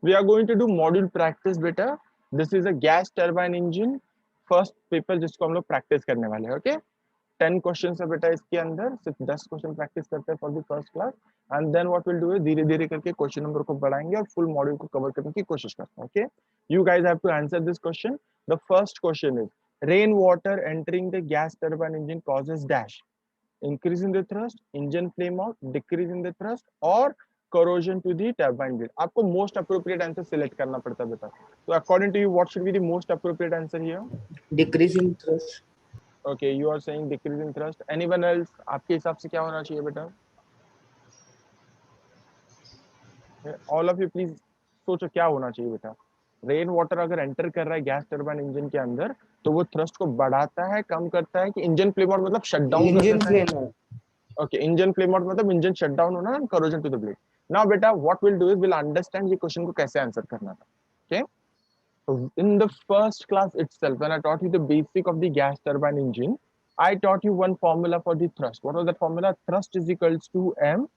We are going to do module practice बेटा. This is a gas turbine engine. First paper जिसको हम लोग practice करने वाले हैं. Okay. 10 क्वेश्चन है बेटा इसके अंदर. सिर्फ 10 क्वेश्चन प्रैक्टिस करते हैं for the first class. And then what will do है धीरे धीरे करके क्वेश्चन नंबर को बढ़ाएंगे और फुल मॉड्यूल को कवर करने की कोशिश करते हैं. Okay. You guys have to answer this question. The first question is rain water entering the gas turbine engine causes dash increase in the thrust, engine flame out, decrease in the thrust or corrosion to the turbine blade. आपको most appropriate answer select करना पड़ता है बेटा. So according to you, what should be the most appropriate answer here? Decrease in thrust. Okay, you are saying decrease in thrust. Anyone else? आपके हिसाब से क्या होना चाहिए बेटा? All of you please सोचो क्या होना चाहिए बेटा. रेन वाटर अगर एंटर कर रहा है गैस टर्बाइन इंजन के अंदर तो वो थ्रस्ट को बढ़ाता है, कम करता है कि इंजन फ्लेम आउट मतलब शट डाउन कर देता है. Okay, engine flame out मतलब engine shut down होना and corrosion to the blade. Now beta, what we'll do is we'll understand ये question को कैसे answer करना था. Okay? So in the first class itself, when I taught you the basic of the gas turbine engine, I taught you one formula for the thrust. What was that formula? Thrust is equals to M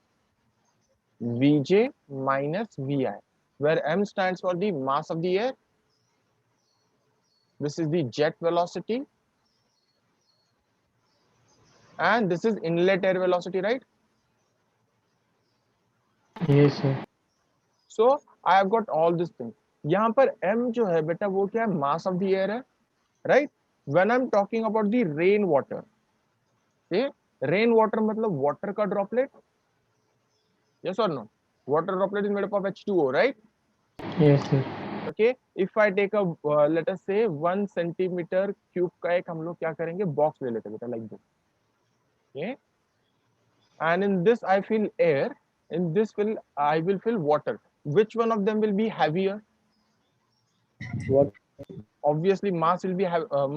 Vj minus Vi, where M stands for the mass of the air. This is the jet velocity. And this is inlet air velocity, right? Yes, sir. So I have got all these things. यहाँ पर m जो है बेटा वो क्या है? Mass of the air है, right? When I am talking about the rain water, ये रेन वाटर मतलब वाटर का ड्रॉपलेट. यस और no? Water droplet is made up of H2O, right? Yes, sir. Okay. If I take a let us say 1 centimetre cube का एक हम लोग क्या करेंगे, बॉक्स ले लेते हैं बेटा, like this. Okay. And in this I fill air, in this I will fill water. Which one of them will be heavier? What? Obviously mass will be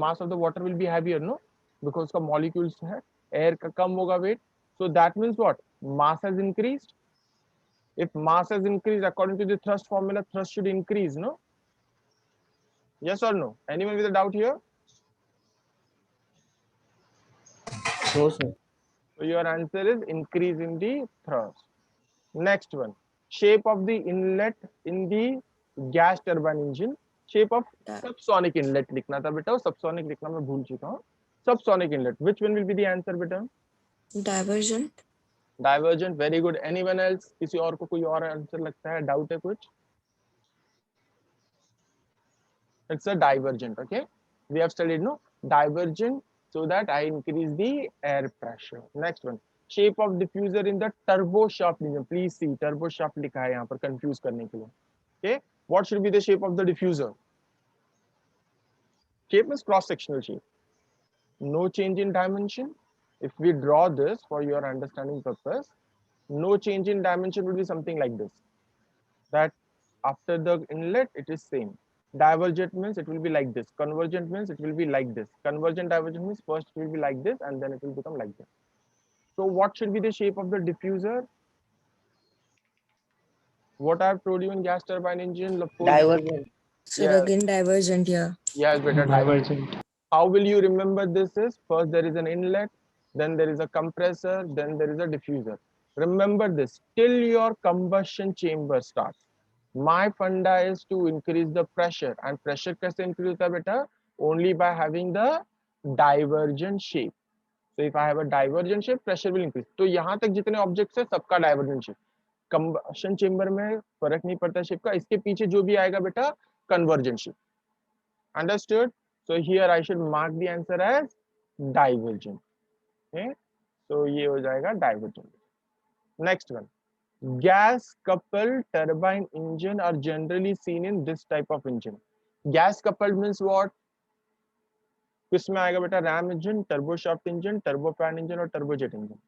mass of the water will be heavier, no? Because का molecules है, air का कम होगा weight. So that means what? Mass has increased. If mass has increased, according to the thrust formula, thrust should increase, no? Yes or no? Anyone with a doubt here? No, sir. So your answer is increase in the thrust. Next one, shape of the inlet in the gas turbine engine. Shape of subsonic inlet लिखना था बेटा, subsonic लिखना मैं भूल चुका हूँ. Subsonic inlet. Which one will be the answer बेटा? Divergent. Divergent. Very good. Anyone else? किसी और को कोई और आंसर लगता है? डाउट है कुछ? It's a divergent. Okay. We have studied no divergent so that I increase the air pressure. Next one. Shape of diffuser in the turbo shaft engine. Please see turbo shaft लिखा है यहाँ पर confuse करने के लिए. Okay. What should be the shape of the diffuser? Shape is cross-sectional shape. No change in dimension. If we draw this for your understanding purpose, no change in dimension will be something like this. That after the inlet, it is same. Divergent means it will be like this. Convergent means it will be like this. Convergent divergent means first it will be like this and then it will become like this. So what should be the shape of the diffuser? What I have told you in gas turbine engine. Divergent. So Yes. again divergent here. Yes, better Divergent. How will you remember this is? First there is an inlet, then there is a compressor, then there is a diffuser. Remember this till your combustion chamber starts. My funda is to increase the pressure, and pressure कैसे increase होता है बेटा? Only by having the divergent shape. So if I have a divergent shape, pressure will increase. तो यहाँ तक जितने objects है सबका divergent shape. Combustion chamber में फर्क नहीं पड़ता shape का. इसके पीछे जो भी आएगा बेटा convergent shape. Understood? So here I should mark the answer as divergent. Okay? So ये हो जाएगा divergent. Next one. Gas coupled turbine engine are generally seen in this type of engine. Gas coupled means what? किसमें आएगा बेटा? RAM engine, turbo shaft engine, turbofan engine और turbojet engine.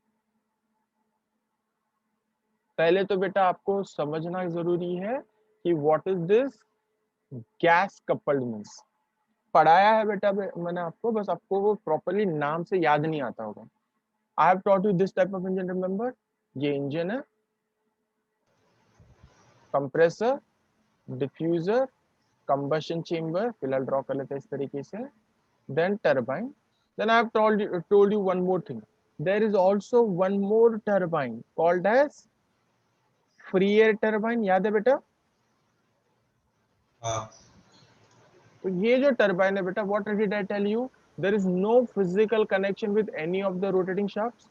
पहले तो बेटा आपको समझना जरूरी है कि what is this gas coupled means. पढ़ाया है बेटा मैंने आपको, बस आपको वो प्रॉपर्ली नाम से याद नहीं आता होगा. I have taught you this type of engine. Remember, ये engine है, compressor, diffuser, combustion chamber. फिलहाल ड्रॉ कर लेते हैं इस तरीके से. Then turbine. Then I have told you one more thing. There is also one more turbine called as free air turbine. याद है बेटा? हाँ तो ये जो टर्बाइन है बेटा, what did I tell you, there is no physical connection with any of the rotating shafts,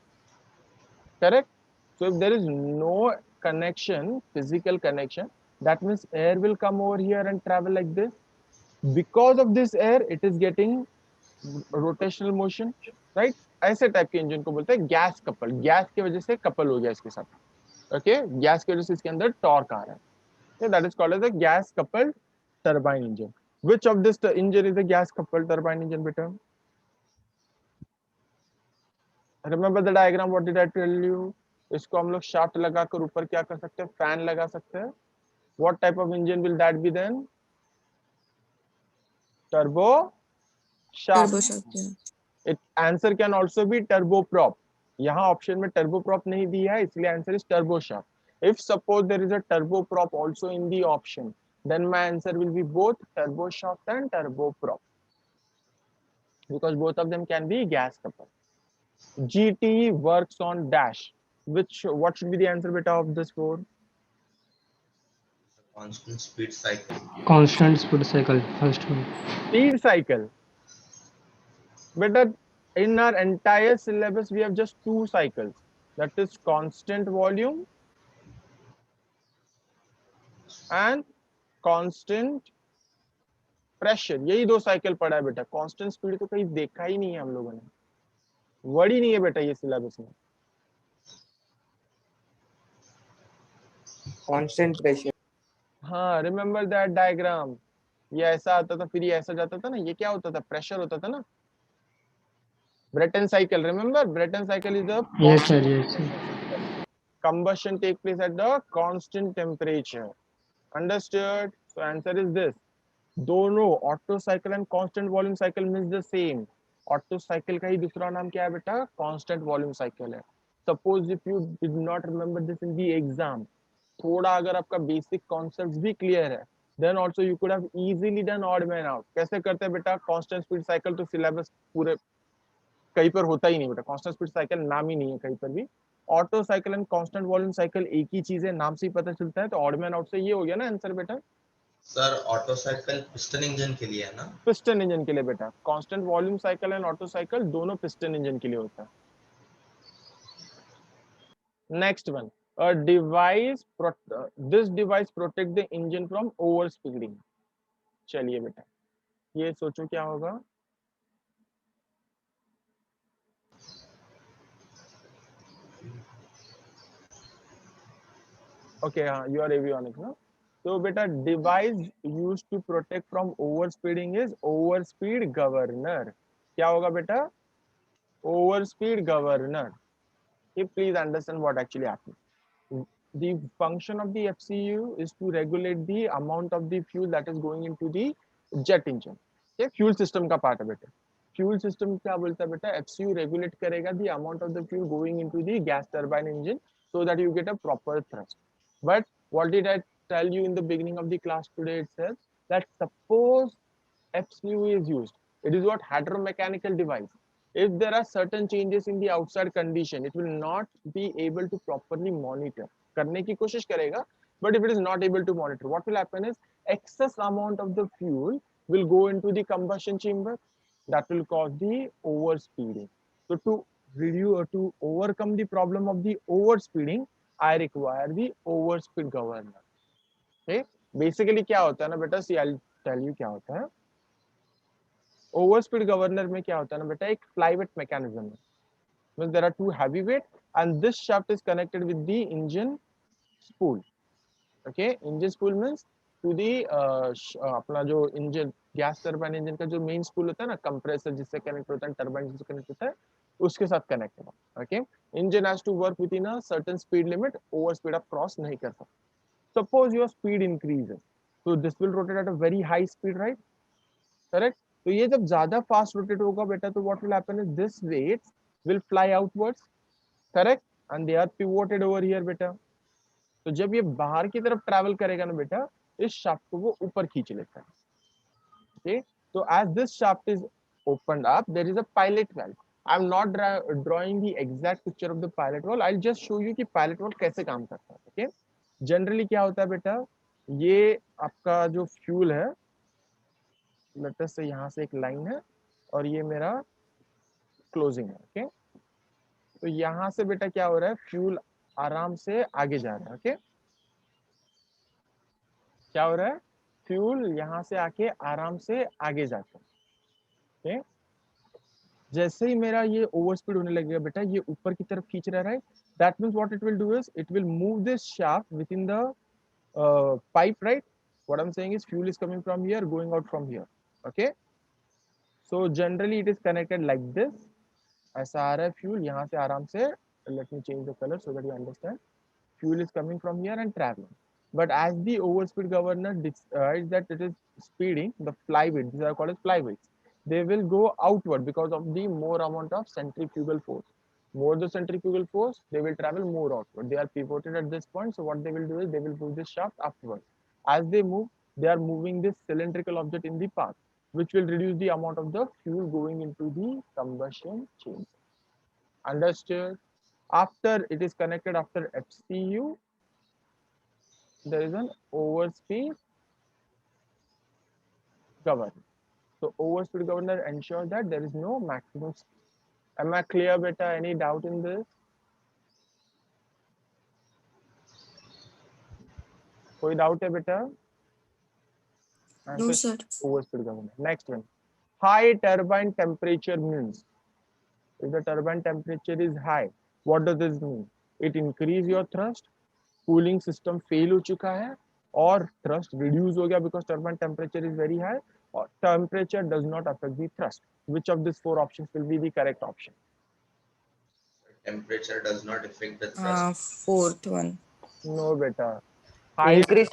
correct? So if there is no connection, physical connection, that means air will come over here and travel like this. Because of this air, it is getting rotational motion, right? ऐसे type के engine को बोलते हैं gas couple, gas की वजह से couple हो गया इसके साथ, ओके, गैस की वजह से इसके अंदर टॉर्क आ रहा है, that is called as a gas coupled turbine engine. Which of this engine is a gas coupled turbine engine, beta? Remember the diagram, what did I tell you? इसको हम लोग शाफ्ट लगाकर ऊपर क्या कर सकते हैं, फैन लगा सकते हैं. What type of engine will that be then? Turbo shaft. Turbo shaft, yeah. It answer can also be turboprop. यहाँ ऑप्शन में turboprop नहीं दिया है, इसलिए answer is turbo shaft. If suppose there is a turboprop also in the option, then my answer will be both turbo shaft and turboprop, because both of them can be gas coupled. GT works on dash. What should be the answer beta of this four? constant speed cycle. Constant speed cycle, first one. Speed cycle. Beta, in our entire syllabus we have just two cycles. That is constant volume and constant pressure. यही दो cycle पढ़ा है बेटा. Constant speed तो कहीं देखा ही नहीं है हम लोगों ने, वर्ड ही नहीं है बेटा ये सिलेबस में. Constant pressure. हाँ, रिमेम्बर दैट डायग्राम. ये ऐसा आता था, फिर ये ऐसा जाता था ना, ये क्या होता था, प्रेशर होता था ना. Brayton cycle, remember Brayton cycle is the Yes, sir. Yes, sir. combustion take place at the constant temperature. Understood? So answer is this. दोनों auto cycle and constant volume cycle means the same. Auto cycle का ही दूसरा नाम क्या है बेटा, constant volume cycle है. Suppose if you did not remember this in the exam, थोड़ा अगर आपका बेसिक कॉन्सेप्ट्स भी क्लियर है, then also you could have easily done odd man out. कैसे करते हैं बेटा, कांस्टेंट स्पीड साइकिल तो सिलेबस पूरे कहीं पर होता ही नहीं बेटा, कांस्टेंट स्पीड साइकिल नाम ही नहीं है कहीं पर भी. Auto cycle and constant volume cycle एक ही चीज है, नाम से ही पता चलता है. तो ऑड मैन आउट से ये हो गया ना आंसर बेटा. Sir auto cycle piston engine के लिए है ना? पिस्टन इंजन के लिए बेटा. Constant volume cycle and auto cycle दोनों पिस्टन इंजन के लिए होता है. Next one, a device this device protect the engine from overspeeding. चलिए बेटा, ये सोचो क्या होगा. Okay, हाँ, you are avionics, no? So beta, device used to protect from overspeeding is overspeed governor. क्या होगा बेटा, overspeed governor. Okay, please understand what actually happens. The function of the FCU is to regulate the amount of the fuel that is going into the jet engine. Okay, fuel system का part है बेटा. Fuel system क्या बोलता है बेटा, FCU regulate करेगा the amount of the fuel going into the gas turbine engine so that you get a proper thrust. But what did I tell you in the beginning of the class today itself? That suppose FCU is used, it is what hydromechanical device. If there are certain changes in the outside condition, it will not be able to properly monitor. करने की कोशिश करेगा, but if it is not able to monitor, what will happen is excess amount of the fuel will go into the combustion chamber. That will cause the overspeeding. So to review or to overcome the problem of the overspeeding, I require the overspeed governor. Okay, basically क्या होता है ना बेटा, see I'll tell you क्या होता है. Overspeed governor में क्या होता है ना बेटा, एक flyweight mechanism है. Means there are two heavyweight and this shaft is connected with the engine spool. Okay, engine spool means to the अपना जो engine गैस टरबाइन इंजन का जो मेन स्पूल होता है ना, कंप्रेसर जिससे कनेक्ट होता है, टरबाइन जिससे कनेक्ट होता है, उसके साथ कनेक्ट होगा. Okay, engine has to work within a certain speed limit, over speed आप क्रॉस नहीं कर सकते. Suppose your speed increases, so this will rotate at a very high speed, right? Correct? तो ये जब ज्यादा फास्ट रोटेट होगा बेटा, तो what will happen is this weights will fly outwards, correct? And they are pivoted over here बेटा. तो जब ये बाहर की तरफ ट्रैवल करेगा ना बेटा, इस शाफ्ट को वो ऊपर खींच लेता है. Okay, so as this shaft is opened up, there is a pilot valve. I'm not drawing the exact picture of the pilot valve. I'll just show you कि pilot valve कैसे काम करता है. Okay, generally क्या होता है बेटा, ये आपका जो फ्यूल है, लेट अस से यहाँ से एक लाइन है और ये मेरा क्लोजिंग है, ओके। तो यहाँ से बेटा क्या हो रहा है, फ्यूल आराम से आगे जा रहा है, ओके। क्या हो रहा है, फ्यूल यहाँ से आके आराम से आगे जाता है, ओके। जैसे ही मेरा ये ओवर स्पीड होने लगेगा बेटा, ये ऊपर की तरफ खींच रहा है, right. That means what it will do is it will move this shaft with in the pipe, right? What I'm saying is fuel is coming from here, going out from here, okay? So generally it is connected like this. ऐसा आ रहा है fuel यहाँ से आराम से, let me change the color so that you understand. Fuel is coming from here and traveling. But as the overspeed governor decides that it is speeding, the flyweight, these are called as flyweights, they will go outward because of the more amount of centrifugal force. More the centrifugal force, they will travel more outward. They are pivoted at this point, so what they will do is they will move this shaft upward. As they move, they are moving this cylindrical object in the path, which will reduce the amount of the fuel going into the combustion chamber. Understood? After it is connected after FCU, there is an overspeed governor. So overspeed governor ensures that there is no maximum speed. Am I clear, beta? Any doubt in this? कोई doubt है बेटा? No, sir. Overspeed governor. Next one. High turbine temperature means if the turbine temperature is high, what does this mean? It increase your thrust, cooling system fail हो चुका है और thrust reduce हो गया because turbine temperature is very high, or temperature does not affect the thrust. Which of these four options will be the correct option? Temperature does not affect the thrust. Fourth one. No beta. Higher, Increase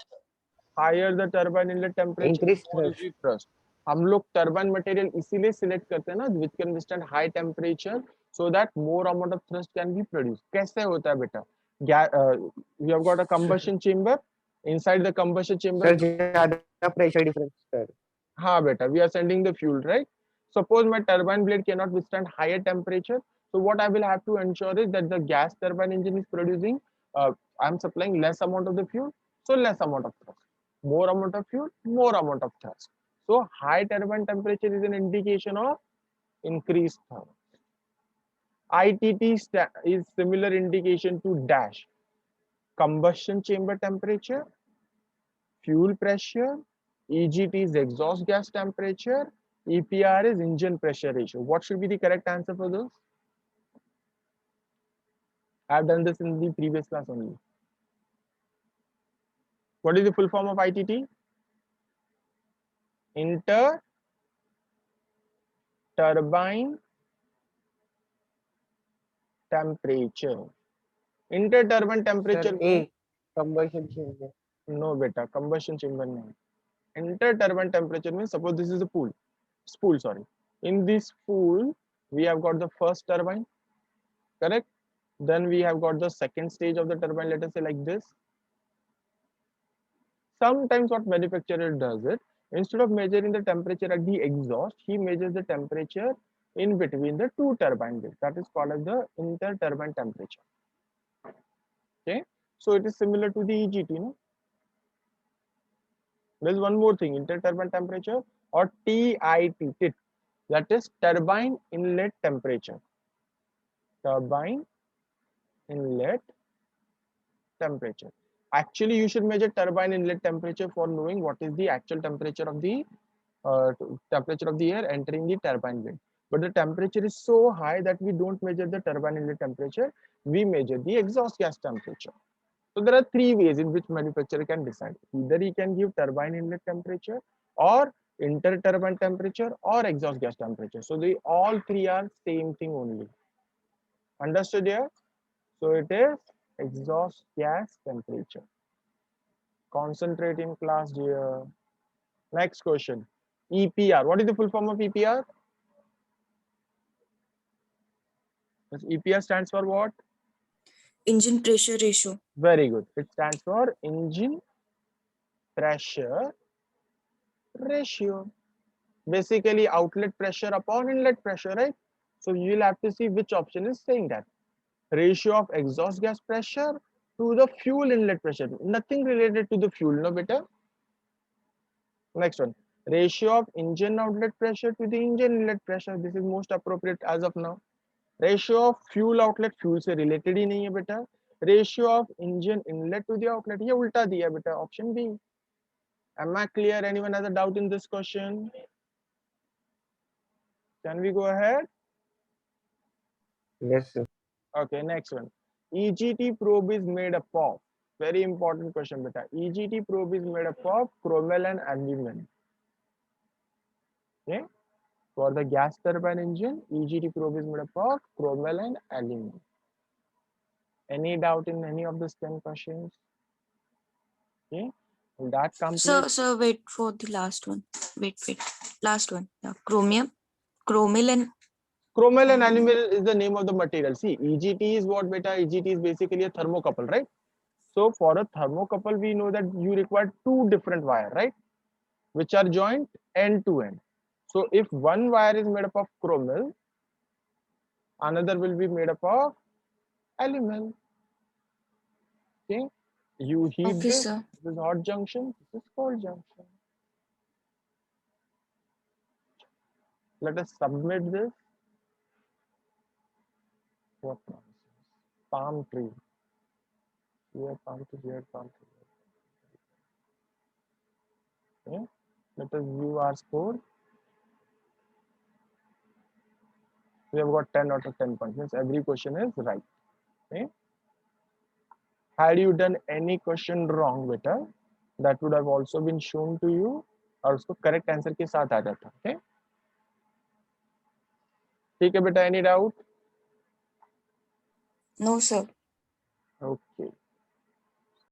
higher the turbine inlet temperature, increase more is thrust. the thrust. हम लोग turbine material इसीलिए select करते हैं ना which can withstand high temperature so that more amount of thrust can be produce. कैसे होता है बेटा? You have got a combustion chamber, inside the combustion chamber Sir, ज्यादा pressure difference, sir. हाँ बेटा, we are sending the fuel, right? Suppose my turbine blade cannot withstand higher temperature, so what I will have to ensure is that the gas turbine engine is producing, I'm supplying less amount of the fuel, so less amount of thrust. More amount of fuel, more amount of thrust. So high turbine temperature is an indication of increased thrust. ITT is similar indication to dash. Combustion chamber temperature, fuel pressure, EGT is exhaust gas temperature, EPR is engine pressure ratio. What should be the correct answer for those? I have done this in the previous class only. What is the full form of ITT? Inter turbine temperature. Inter turbine temperature. Sir, A, combustion chamber. No beta, combustion chamber nahi. Inter turbine temperature means suppose this is a spool, sorry. In this spool, we have got the first turbine, correct? Then we have got the second stage of the turbine, let us say like this. Sometimes what manufacturer does it, instead of measuring the temperature at the exhaust, he measures the temperature in between the two turbine blades. That is called as the inter-turbine temperature. Okay, so it is similar to the EGT, no? There's one more thing, inter-turbine temperature or TIT, that is turbine inlet temperature. Turbine inlet temperature. Actually, you should measure turbine inlet temperature for knowing what is the actual temperature of the air entering the turbine blade. But the temperature is so high that we don't measure the turbine inlet temperature. We measure the exhaust gas temperature. So there are three ways in which manufacturer can decide. Either he can give turbine inlet temperature, or inter-turbine temperature, or exhaust gas temperature. So they all three are same thing only. Understood here? So it is exhaust gas temperature. Concentrate in class, dear. Next question. EPR. What is the full form of EPR? EPR stands for what? Engine pressure ratio. Very good. It stands for engine pressure ratio. Basically, outlet pressure upon inlet pressure, right? So you will have to see which option is saying that. Ratio of exhaust gas pressure to the fuel inlet pressure. Nothing related to the fuel, no beta. Next one, ratio of engine outlet pressure to the engine inlet pressure. This is most appropriate as of now. Ratio of fuel outlet, fuel से related ही नहीं है बेटा. Ratio of engine inlet to the outlet, ये उल्टा दिया बेटा, option B. Am I clear? Anyone has a doubt in this question? Can we go ahead? Yes, sir. Okay, next one. EGT probe is made up of, very important question beta. EGT probe is made up of chromel and aluminum. Okay, for the gas turbine engine, EGT probe is made up of chromel and aluminum. Any doubt in any of these 10 questions? Okay, that completes. Sir, wait for the last one. Wait. Last one. Yeah. Chromium, chromil and Chromel and aluminum is the name of the material. See, EGT is what beta? EGT is basically a thermocouple, right? So for a thermocouple, we know that you require two different wires, right? Which are joined end to end. So if one wire is made up of chromel, another will be made up of aluminum. Okay, you heat okay, this. sir. This is hot junction. This is cold junction. Let us submit this. What nonsense? Palm tree. Here palm tree. Here palm tree. Okay. Let us view our score. We have got 10 out of 10 points. Means every question is right. Okay. Had you done any question wrong, beta, that would have also been shown to you, और उसको correct answer के साथ आ जाता. Okay. ठीक है बेटा, any doubt? No, sir.